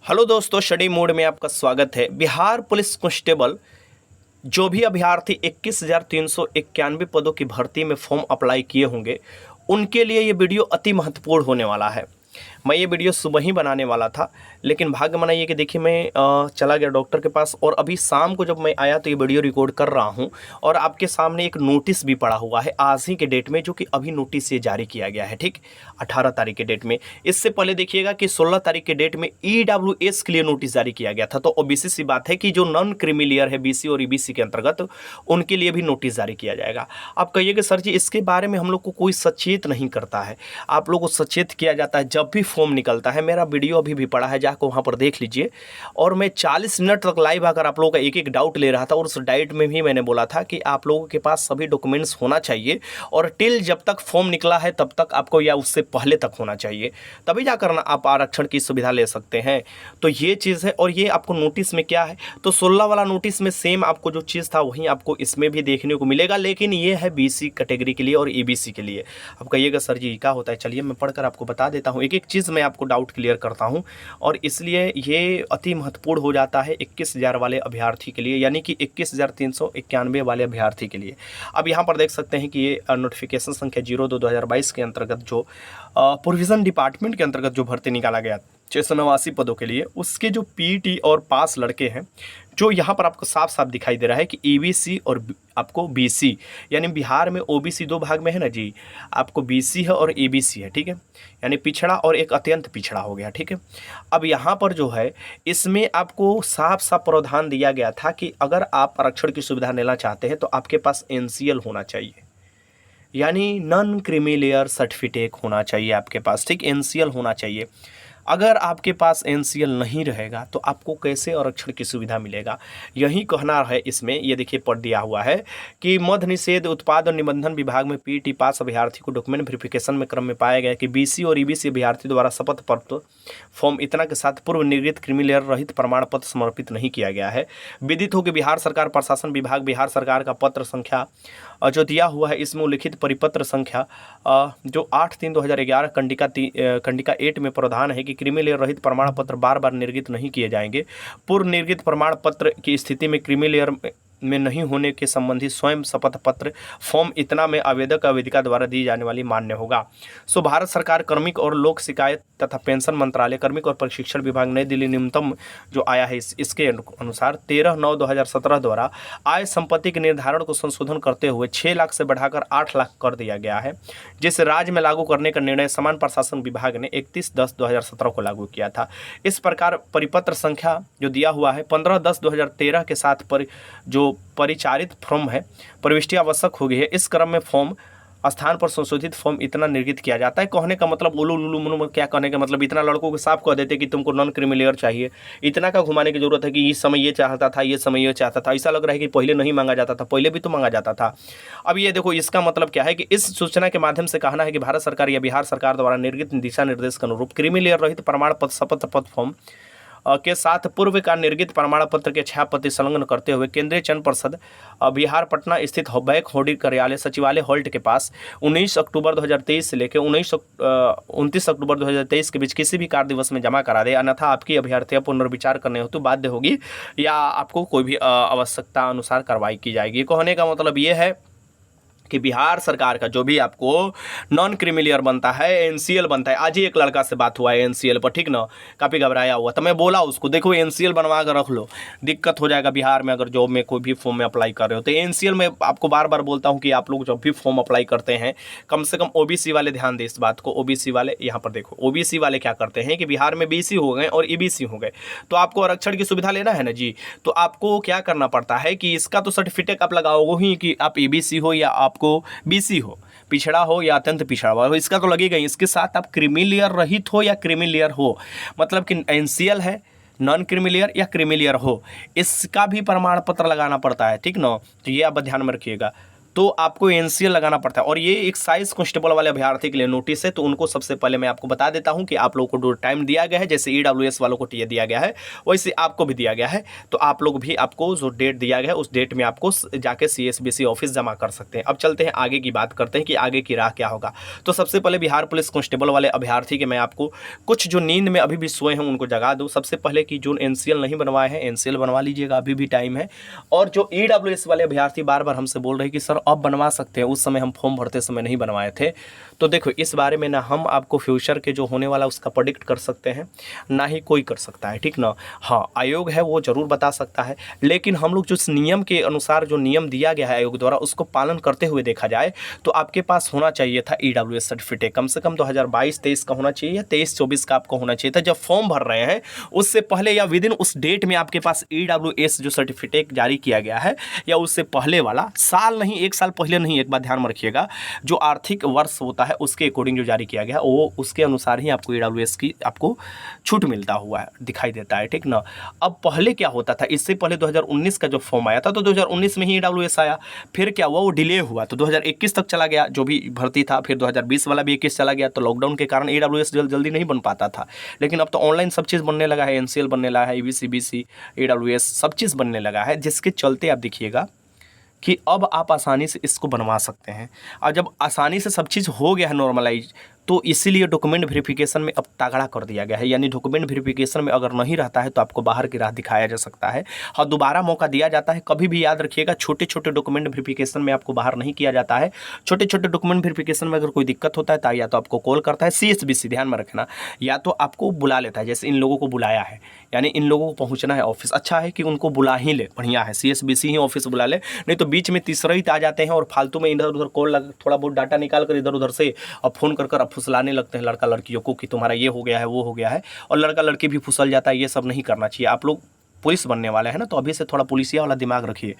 Hello दोस्तों, study mode में आपका स्वागत है। बिहार पुलिस कांस्टेबल जो भी अभ्यर्थी 21,391 पदों की भर्ती में फॉर्म अप्लाई किए होंगे, उनके लिए ये वीडियो अति महत्वपूर्ण होने वाला है। मैं ये वीडियो सुबह ही बनाने वाला था, लेकिन भाग्य मनाइए कि देखिए मैं चला गया डॉक्टर के पास और अभी शाम को जब मैं आया तो ये वीडियो रिकॉर्ड कर रहा हूँ। और आपके सामने एक नोटिस भी पड़ा हुआ है आज ही के डेट में, जो कि अभी नोटिस ये जारी किया गया है, ठीक 18 तारीख के डेट में। इससे पहले देखिएगा कि 16 तारीख के डेट में EWS के लिए नोटिस जारी किया गया था। तो ओबीसी सी बात है कि जो नॉन क्रीमी है BC और EBC के अंतर्गत, उनके लिए भी नोटिस जारी किया जाएगा। आप कहिए कि सर जी इसके बारे में हम लोग को कोई सचेत नहीं करता है। आप लोग को सचेत किया जाता है जब भी फॉर्म निकलता है। मेरा वीडियो अभी भी पड़ा है, जाकर वहाँ पर देख लीजिए। और मैं 40 मिनट तक लाइव आकर आप लोगों का एक एक डाउट ले रहा था, और उस डाउट में भी मैंने बोला था कि आप लोगों के पास सभी डॉक्यूमेंट्स होना चाहिए, और टिल जब तक फॉर्म निकला है तब तक आपको, या उससे पहले तक होना चाहिए, तभी जाकर ना आप आरक्षण की सुविधा ले सकते हैं। तो ये चीज़ है। और ये आपको नोटिस में क्या है, तो 16 वाला नोटिस में सेम आपको जो चीज़ था वहीं आपको इसमें भी देखने को मिलेगा, लेकिन ये है BC कैटेगरी के लिए और EBC के लिए। अब कहिएगा सर जी क्या होता है, चलिए मैं पढ़कर आपको बता देता हूँ। एक एक चीज़ मैं आपको डाउट क्लियर करता हूँ, और इसलिए ये अति महत्वपूर्ण हो जाता है 21,000 वाले अभ्यर्थी के लिए, यानी कि 21,391 वाले अभ्यर्थी के लिए। अब यहाँ पर देख सकते हैं कि ये नोटिफिकेशन संख्या 02/2022 के अंतर्गत जो प्रोविज़न डिपार्टमेंट के अंतर्गत जो भर्ती निकाला गया 689 पदों के लिए, उसके जो PET और पास लड़के हैं, जो यहाँ पर आपको साफ साफ दिखाई दे रहा है कि EBC और आपको BC, यानी बिहार में OBC दो भाग में है ना जी, आपको BC है और EBC है, ठीक है, यानी पिछड़ा और एक अत्यंत पिछड़ा हो गया, ठीक है। अब यहाँ पर जो है इसमें आपको साफ साफ प्रावधान दिया गया था कि अगर आप आरक्षण की सुविधा लेना चाहते हैं तो आपके पास NCL होना चाहिए, यानी नॉन क्रीमी लेयर सर्टिफिकेट होना चाहिए आपके पास, ठीक, NCL होना चाहिए। अगर आपके पास NCL नहीं रहेगा तो आपको कैसे आरक्षण की सुविधा मिलेगा, यही कहना है इसमें। ये देखिए पढ़ दिया हुआ है कि मद्य निषेध उत्पाद और निबंधन विभाग में PET पास अभ्यर्थी को डॉक्यूमेंट वेरिफिकेशन में क्रम में पाया गया कि BC और EBC अभ्यर्थी द्वारा शपथ पत्र फॉर्म इतना के साथ पूर्व निर्गत क्रीमी लेयर रहित प्रमाण पत्र समर्पित नहीं किया गया है। विदित हो कि बिहार सरकार प्रशासन विभाग बिहार सरकार का पत्र संख्या जो दिया हुआ है, इसमें उल्लिखित परिपत्र संख्या जो 8/3/2011 कंडिका 8 में प्रावधान है कि क्रीमी लेयर रहित प्रमाण पत्र बार बार निर्गत नहीं किए जाएंगे। पूर्व निर्गत प्रमाण पत्र की स्थिति में क्रीमी लेयर में नहीं होने के संबंधी स्वयं शपथ पत्र फॉर्म इतना में आवेदक आवेदिका द्वारा दी जाने वाली मान्य होगा। सो भारत सरकार कार्मिक और लोक शिकायत तथा पेंशन मंत्रालय, कार्मिक और प्रशिक्षण विभाग, नई दिल्ली न्यूनतम जो आया है इसके अनुसार 13/9/2017 द्वारा आय संपत्ति के निर्धारण को संशोधन करते हुए 6 लाख से बढ़ाकर 8 लाख कर दिया गया है, जिसे राज्य में लागू करने का निर्णय समान प्रशासन विभाग ने 31/10/2017 को लागू किया था। इस प्रकार परिपत्र संख्या जो दिया हुआ है 15/10/2013 के साथ जो परिचारित फॉर्म है प्रविष्टि आवश्यक हो गई है। इस क्रम में फॉर्म स्थान पर संशोधित फॉर्म इतना निर्गत किया जाता है। कहने का मतलब उलू लुलू मुनु, क्या कहने का मतलब, इतना लड़कों को साफ कह देते कि तुमको नॉन क्रीमी लेयर चाहिए। इतना का घुमाने की जरूरत है कि इस समय ये चाहता था, ये समय ये चाहता था। ऐसा लग रहा है कि पहले नहीं मांगा जाता था, पहले भी तो मांगा जाता था। अब ये देखो इसका मतलब क्या है कि इस सूचना के माध्यम से कहना है कि भारत सरकार या बिहार सरकार द्वारा निर्गत दिशा निर्देश के अनुरूप क्रीमी लेयर रहित प्रमाण पत्र शपथ पत्र फॉर्म के साथ पूर्व का निर्गत प्रमाण पत्र के छायाप्रति संलग्न करते हुए केंद्रीय चयन पर्षद बिहार पटना स्थित बैक होल्डिंग कार्यालय सचिवालय हॉल्ट के पास 19 अक्टूबर 2023 से लेकर 29 अक्टूबर 2023 के बीच किसी भी कार्य दिवस में जमा करा दे, अन्यथा आपकी अभ्यर्थियां पुनर्विचार करने हेतु बाध्य होगी या आपको कोई भी आवश्यकता अनुसार कार्रवाई की जाएगी। कहने का मतलब ये है कि बिहार सरकार का जो भी आपको नॉन क्रीमी लेयर बनता है, NCL बनता है। आज ही एक लड़का से बात हुआ है NCL पर, ठीक ना, काफ़ी घबराया हुआ, तो मैं बोला उसको देखो NCL बनवा कर रख लो, दिक्कत हो जाएगा बिहार में अगर जॉब में कोई भी फॉर्म में अप्लाई कर रहे हो तो। NCL में आपको बार बार बोलता हूँ कि आप लोग जब भी फॉर्म अप्लाई करते हैं कम से कम OBC वाले ध्यान दें इस बात को। OBC वाले यहाँ पर देखो, OBC वाले क्या करते हैं कि बिहार में BC हो गए और EBC हो गए, तो आपको आरक्षण की सुविधा लेना है ना जी, तो आपको क्या करना पड़ता है कि इसका तो सर्टिफिकेट आप लगाओगे ही कि आप EBC हो या आपको BC हो, पिछड़ा हो या अत्यंत पिछड़ा हो, इसका तो लगेगा ही। इसके साथ आप क्रीमी लेयर रहित हो या क्रीमी लेयर हो, मतलब कि NCL है, नॉन क्रीमी लेयर या क्रीमी लेयर हो, इसका भी प्रमाण पत्र लगाना पड़ता है, ठीक ना। तो ये आप ध्यान में रखिएगा। तो आपको एनसीएल लगाना पड़ता है। और ये एक्साइज कांस्टेबल वाले अभ्यर्थी के लिए नोटिस है, तो उनको सबसे पहले मैं आपको बता देता हूं कि आप लोगों को टाइम दिया गया है, जैसे ईडब्ल्यूएस वालों को टीए दिया गया है वैसे आपको भी दिया गया है। तो आप लोग भी, आपको जो डेट दिया गया है उस डेट में आपको जाके सीएसबीसी ऑफिस जमा कर सकते हैं। अब चलते हैं आगे की बात करते हैं कि आगे की राह क्या होगा। तो सबसे पहले बिहार पुलिस कांस्टेबल वाले अभ्यर्थी के मैं आपको कुछ जो नींद में अभी भी सोए हैं उनको जगा दूं। सबसे पहले कि जो एनसीएल नहीं बनवाए हैं एनसीएल बनवा लीजिएगा, अभी भी टाइम है। और जो ईडब्ल्यूएस वाले अभ्यर्थी बार बार हमसे बोल रहे हैं कि सर अब बनवा सकते हैं, उस समय हम फॉर्म भरते समय नहीं बनवाए थे, तो देखो इस बारे में ना हम आपको फ्यूचर के जो होने वाला उसका प्रेडिक्ट कर सकते हैं, ना ही कोई कर सकता है, ठीक ना। हाँ, आयोग है वो जरूर बता सकता है, लेकिन हम लोग जो इस नियम के अनुसार जो नियम दिया गया है आयोग द्वारा उसको पालन करते हुए देखा जाए तो आपके पास होना चाहिए था ईडब्ल्यूएस सर्टिफिकेट, कम से कम 2022-23 का होना चाहिए या 23-24 का आपको होना चाहिए था। जब फॉर्म भर रहे हैं उससे पहले या विदिन उस डेट में आपके पास ईडब्ल्यूएस जो सर्टिफिकेट जारी किया गया है या उससे पहले वाला, साल नहीं, 1 साल पहले नहीं, एक बात ध्यान में रखिएगा, जो आर्थिक वर्ष होता है उसके अकॉर्डिंग जो जारी किया गया है वो उसके अनुसार ही आपको ईडब्ल्यूएस की आपको छूट मिलता हुआ है दिखाई देता है, ठीक ना। अब पहले क्या होता था, इससे पहले 2019 का जो फॉर्म आया था तो 2019 में ही ईडब्ल्यूएस आया, फिर क्या हुआ वो डिले हुआ तो 2021 तक चला गया जो भी भर्ती था, फिर 2020 वाला भी 21 चला गया, तो लॉकडाउन के कारण ईडब्ल्यूएस जल्दी नहीं बन पाता था। लेकिन अब तो ऑनलाइन सब चीज़ बनने लगा है, एनसीएल बनने लगा है, ईबीसी बीसी ईडब्ल्यूएस सब चीज़ बनने लगा है, जिसके चलते आप देखिएगा कि अब आप आसानी से इसको बनवा सकते हैं। और जब आसानी से सब चीज़ हो गया है नॉर्मलाइज, तो इसीलिए डॉक्यूमेंट वेरिफिकेशन में अब तगड़ा कर दिया गया है, यानी डॉक्यूमेंट वेरिफिकेशन में अगर नहीं रहता है तो आपको बाहर की राह दिखाया जा सकता है और दोबारा मौका दिया जाता है। कभी भी याद रखिएगा, छोटे छोटे डॉक्यूमेंट वेरिफिकेशन में आपको बाहर नहीं किया जाता है। छोटे छोटे डॉक्यूमेंट वेरिफिकेशन में अगर कोई दिक्कत होता है तो या तो आपको कॉल करता है सीएसबीसी, ध्यान में रखना, या तो आपको बुला लेता है, जैसे इन लोगों को बुलाया है, यानी इन लोगों को पहुँचना है ऑफिस, अच्छा है कि उनको बुला ही ले, बढ़िया है, सीएसबीसी ही ऑफिस बुला ले, नहीं तो बीच में तीसरा ही आ जाते हैं और फालतू में इधर उधर कॉल थोड़ा बहुत डाटा निकाल कर इधर उधर से और फ़ोन कर अब फुसलाने लगते हैं लड़का लड़कियों को कि तुम्हारा ये हो गया है वो हो गया है, और लड़का लड़की भी फुसल जाता है। ये सब नहीं करना चाहिए। आप लोग पुलिस बनने वाले हैं ना, तो अभी से थोड़ा पुलिसिया वाला दिमाग रखिए।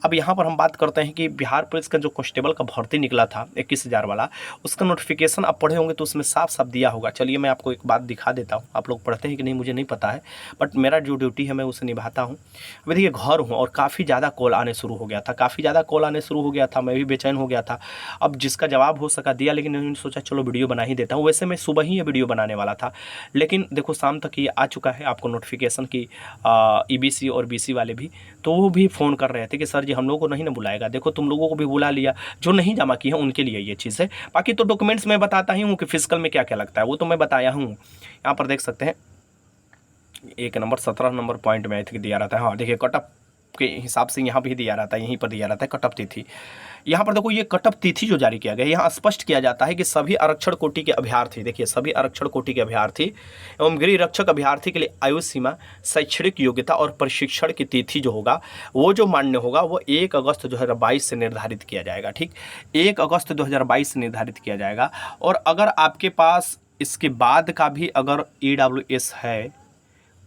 अब यहाँ पर हम बात करते हैं कि बिहार पुलिस का जो कांस्टेबल का भर्ती निकला था 21,000 वाला, उसका नोटिफिकेशन आप पढ़े होंगे तो उसमें साफ साफ दिया होगा। चलिए मैं आपको एक बात दिखा देता हूँ, आप लोग पढ़ते हैं कि नहीं मुझे नहीं पता है, बट मेरा जो ड्यूटी है मैं उसे निभाता हूँ। अभी देखिए घर हूँ और काफ़ी ज़्यादा कॉल आने शुरू हो गया था, मैं भी बेचैन हो गया था। अब जिसका जवाब हो सका दिया, लेकिन मैंने सोचा चलो वीडियो बना ही देता हूँ। वैसे मैं सुबह ही ये वीडियो बनाने वाला था, लेकिन देखो शाम तक ये आ चुका है आपको नोटिफिकेशन की, ईबीसी और बीसी वाले भी, तो वो भी फ़ोन कर रहे थे कि सर जी हम लोगों को नहीं ना बुलाएगा। देखो तुम लोगों को भी बुला लिया, जो नहीं जमा किए हैं उनके लिए ये चीज़ है। बाकी तो डॉक्यूमेंट्स मैं बताता ही हूँ कि फिजिकल में क्या क्या लगता है, वो तो मैं बताया हूँ। यहाँ पर देख सकते हैं 1 नंबर 17 नंबर पॉइंट में आई थी दिया रहता है। हाँ देखिए कटअप के हिसाब से यहाँ भी दिया रहता है, यहीं पर दिया रहता है कटअप तिथि। यहाँ पर देखो ये कटअप तिथि जो जारी किया गया है, यहाँ स्पष्ट किया जाता है कि सभी आरक्षण कोटि के अभ्यर्थी, देखिए सभी आरक्षण कोटि के अभ्यर्थी एवं गृह रक्षक अभ्यर्थी के लिए आयु सीमा, शैक्षणिक योग्यता और प्रशिक्षण की तिथि जो होगा वो जो मान्य होगा वो 1 अगस्त 2022 से निर्धारित किया जाएगा। ठीक, 1 अगस्त 2022 से निर्धारित किया जाएगा। और अगर आपके पास इसके बाद का भी अगर ईडब्ल्यूएस है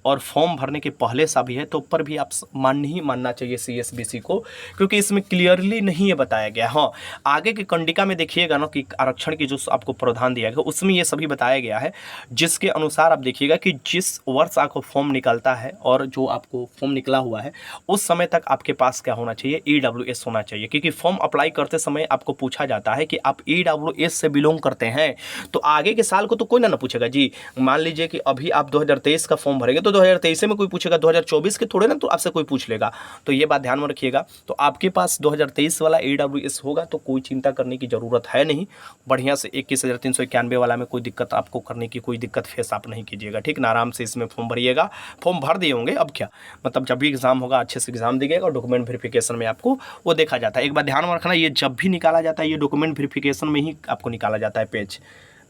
और फॉर्म भरने के पहले सा भी है तो ऊपर भी आप नहीं मानना चाहिए सीएसबीसी को, क्योंकि इसमें क्लियरली नहीं ये बताया गया। हाँ, आगे के कंडिका में देखिएगा ना कि आरक्षण की जो आपको प्रावधान दिया गया उसमें ये सभी बताया गया है, जिसके अनुसार आप देखिएगा कि जिस वर्ष आपको फॉर्म निकलता है और जो आपको फॉर्म निकला हुआ है उस समय तक आपके पास क्या होना चाहिए, ईडब्ल्यूएस होना चाहिए। क्योंकि फॉर्म अप्लाई करते समय आपको पूछा जाता है कि आप ईडब्ल्यूएस से बिलोंग करते हैं, तो आगे के साल को तो कोई ना पूछेगा जी। मान लीजिए कि अभी आप 2023 का फॉर्म भरेंगे तो 2023 में कोई पूछेगा, 2024 के थोड़े ना तो आपसे कोई पूछ लेगा, तो ये बात ध्यान में रखिएगा। तो आपके पास 2023 वाला ईडब्ल्यूएस होगा तो कोई चिंता करने की ज़रूरत है नहीं। बढ़िया से 21,391 वाला में कोई दिक्कत आपको करने की कोई दिक्कत फेस आप नहीं कीजिएगा। ठीक ना, आराम से इसमें फॉर्म भरिएगा, फॉर्म भर दिए होंगे। अब क्या मतलब, जब भी एग्जाम होगा अच्छे से एग्जाम दिएगा और डॉक्यूमेंट वेरिफिकेशन में आपको वो देखा जाता है। एक बात ध्यान में रखना, ये जब भी निकाला जाता है ये डॉक्यूमेंट वेरिफिकेशन में ही आपको निकाला जाता है पेज।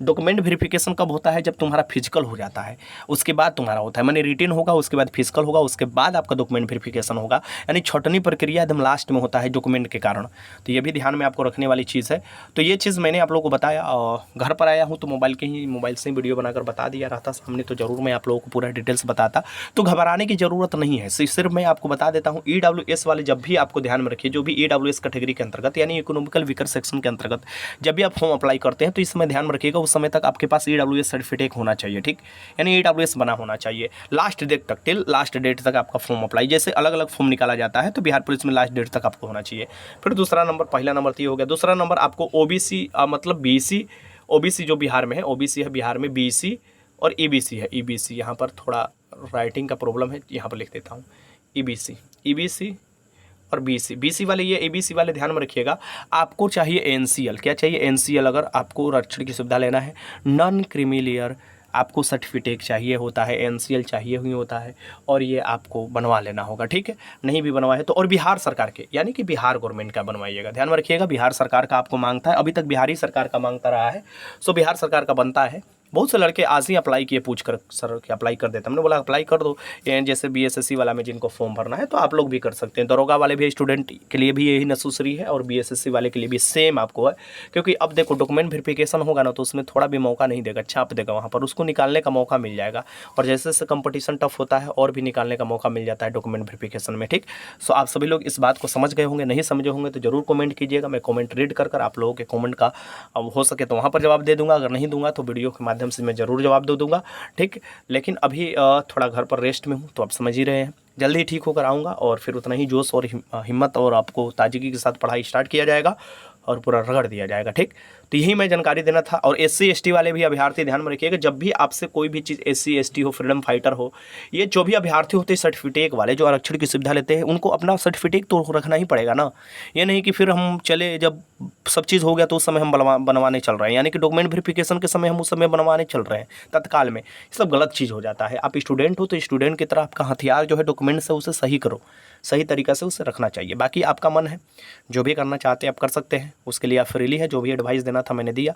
डॉक्यूमेंट वेरिफिकेशन कब होता है, जब तुम्हारा फिजिकल हो जाता है, उसके बाद तुम्हारा होता है, माने रिटन होगा, उसके बाद फिजिकल होगा, उसके बाद आपका डॉक्यूमेंट वेरिफिकेशन होगा। यानी छटनी प्रक्रिया एकदम लास्ट में होता है डॉक्यूमेंट के कारण। तो ये भी ध्यान में आपको रखने वाली चीज़ है। तो ये चीज़ मैंने आप लोगों को बताया, और घर पर आया हूँ तो मोबाइल से ही वीडियो बनाकर बता दिया रहता सामने, तो ज़रूर मैं आप लोगों को पूरा डिटेल्स बताता। तो घबराने की ज़रूरत नहीं है, सिर्फ मैं आपको बता देता हूँ। ईडब्ल्यूएस वाले जब भी आपको ध्यान में रखिए, जो भी ईडब्ल्यूएस कैटेगरी के अंतर्गत यानी इकोनॉमिकल वीकर सेक्शन के अंतर्गत जब भी आप फॉर्म अप्लाई करते हैं तो इसमें ध्यान में रखिएगा उस समय तक आपके पास EWS सर्टिफिकेट होना चाहिए, ठीक, यानी EWS बना होना चाहिए लास्ट डेट तक, टिल लास्ट डेट तक आपका फॉर्म अप्लाई, जैसे अलग अलग फॉर्म निकाला जाता है तो बिहार पुलिस में लास्ट डेट तक आपको होना चाहिए। फिर दूसरा नंबर, पहला नंबर तो ये हो गया। दूसरा नंबर आपको OBC मतलब BC, OBC जो बिहार में है, OBC है बिहार में, BC और EBC है। EBC यहाँ पर थोड़ा राइटिंग का प्रॉब्लम है, यहाँ पर लिख देता हूँ EBC और BC वाले, ये ABC वाले ध्यान में रखिएगा। आपको चाहिए NCL, क्या चाहिए NCL, अगर आपको आरक्षण की सुविधा लेना है, नॉन क्रीमी आपको सर्टिफिकेट चाहिए होता है, NCL चाहिए हुई होता है, और ये आपको बनवा लेना होगा, ठीक है। नहीं भी बनवाए तो, और बिहार सरकार के यानी कि बिहार गवर्नमेंट का बनवाइएगा, ध्यान में रखिएगा। बिहार सरकार का आपको मांगता है, अभी तक बिहारी सरकार का मांगता रहा है, सो बिहार सरकार का बनता है। बहुत से लड़के आज ही अप्लाई किए, पूछ कर सर कि अप्लाई कर देते, हमने बोला अप्लाई कर दो। जैसे BSSC वाला में जिनको फॉर्म भरना है तो आप लोग भी कर सकते हैं, दरोगा वाले भी स्टूडेंट के लिए भी यही नेसेसरी है और BSSC वाले के लिए भी सेम आपको है। क्योंकि अब देखो डॉक्यूमेंट वेरिफिकेशन होगा ना तो उसमें थोड़ा भी मौका नहीं देगा, छाप देगा वहाँ पर, उसको निकालने का मौका मिल जाएगा। और जैसे जैसे कंपटीशन टफ होता है और भी निकालने का मौका मिल जाता है डॉक्यूमेंट वेरिफिकेशन में, ठीक। सो आप सभी लोग इस बात को समझ गए होंगे, नहीं समझे होंगे तो जरूर कमेंट कीजिएगा। मैं कमेंट रीड कर आप लोगों के कमेंट का हो सके तो वहाँ पर जवाब दे दूँगा, अगर नहीं दूंगा तो वीडियो के माध्यम से मैं जरूर जवाब दे दूंगा, ठीक। लेकिन अभी थोड़ा घर पर रेस्ट में हूँ तो आप समझ ही रहे हैं, जल्दी ठीक होकर आऊँगा और फिर उतना ही जोश और हिम्मत और आपको ताजगी के साथ पढ़ाई स्टार्ट किया जाएगा और पूरा रगड़ दिया जाएगा, ठीक। तो यही मैं जानकारी देना था। और SC ST वाले भी अभ्यर्थी ध्यान में रखिएगा, जब भी आपसे कोई भी चीज़ SC ST हो, फ्रीडम फाइटर हो, ये जो भी अभ्यर्थी होते हैं सर्टिफिकेट वाले जो आरक्षण की सुविधा लेते हैं, उनको अपना सर्टिफिकेट तो रखना ही पड़ेगा ना। ये नहीं कि फिर हम चले, जब सब चीज़ हो गया तो उस समय हम बनवाने चल रहे हैं, यानी कि डॉक्यूमेंट वेरिफिकेशन के समय हम उस समय बनवाने चल रहे हैं तत्काल में, ये सब गलत चीज़ हो जाता है। आप स्टूडेंट हो तो स्टूडेंट की तरह आपका हथियार जो है डॉक्यूमेंट से उसे सही करो, सही तरीक़ा से उसे रखना चाहिए। बाकी आपका मन है, जो भी करना चाहते हैं आप कर सकते हैं, उसके लिए आप फ्रीली है, जो भी एडवाइस देना था मैंने दिया।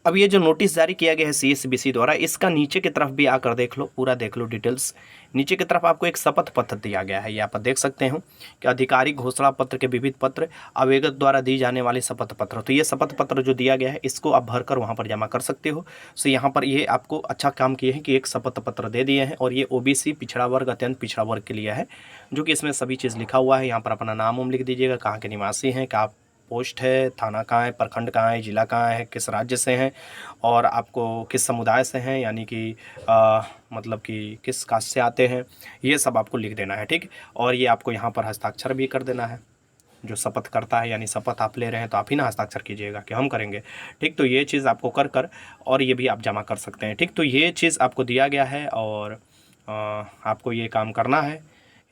अब ये जो नोटिस जारी किया गया है CSBC द्वारा, इसका नीचे की तरफ भी आकर देख लो, पूरा देख लो डिटेल्स। नीचे की तरफ आपको एक शपथ पत्र दिया गया है, ये आप देख सकते हो कि आधिकारिक घोषणा पत्र के विविध पत्र, आवेदक द्वारा दी जाने वाले शपथ पत्र। तो ये शपथ पत्र जो दिया गया है इसको आप भरकर वहाँ पर जमा कर सकते हो। सो यहाँ पर ये आपको अच्छा काम किए हैं कि एक शपथ पत्र दे दिए हैं, और ये OBC पिछड़ा वर्ग, अत्यंत पिछड़ा वर्ग के लिए है, जो कि इसमें सभी चीज़ लिखा हुआ है। यहाँ पर अपना नाम लिख दीजिएगा, कहाँ के निवासी हैं, क्या पोस्ट है, थाना कहाँ है, प्रखंड कहाँ है, जिला कहाँ है, किस राज्य से हैं, और आपको किस समुदाय से हैं, यानी कि मतलब कि किस कास्ट से आते हैं, ये सब आपको लिख देना है, ठीक। और ये आपको यहाँ पर हस्ताक्षर भी कर देना है, जो शपथ करता है, यानी शपथ आप ले रहे हैं तो आप ही ना हस्ताक्षर कीजिएगा कि हम करेंगे, ठीक। तो ये चीज़ आपको कर और ये भी आप जमा कर सकते हैं, ठीक। तो ये चीज़ आपको दिया गया है और आपको ये काम करना है,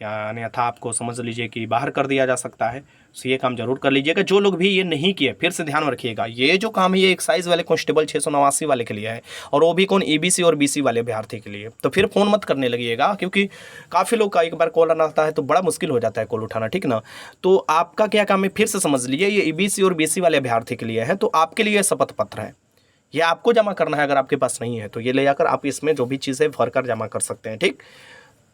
या अन्यथा आपको समझ लीजिए कि बाहर कर दिया जा सकता है। तो ये काम जरूर कर लीजिएगा। जो लोग भी ये नहीं किए, फिर से ध्यान रखिएगा, ये जो काम है ये एक्साइज वाले कांस्टेबल 689 वाले के लिए है, और वो भी कौन, EBC और BC वाले अभ्यर्थी के लिए। तो फिर फ़ोन मत करने लगिएगा, क्योंकि काफ़ी लोग का एक बार कॉल आना आता है तो बड़ा मुश्किल हो जाता है कॉल उठाना, ठीक ना। तो आपका क्या काम है, फिर से समझ लीजिए, ये EBC और BC वाले अभ्यर्थी के लिए है, तो आपके लिए शपथ पत्र है, ये आपको जमा करना है। अगर आपके पास नहीं है तो ये ले जाकर आप इसमें जो भी चीज़ें भरकर जमा कर सकते हैं, ठीक।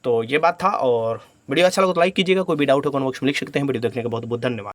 तो ये बात था, और वीडियो अच्छा लगा तो लाइक कीजिएगा, कोई भी डाउट हो कमेंट बॉक्स में लिख सकते हैं। वीडियो देखने का बहुत बहुत धन्यवाद।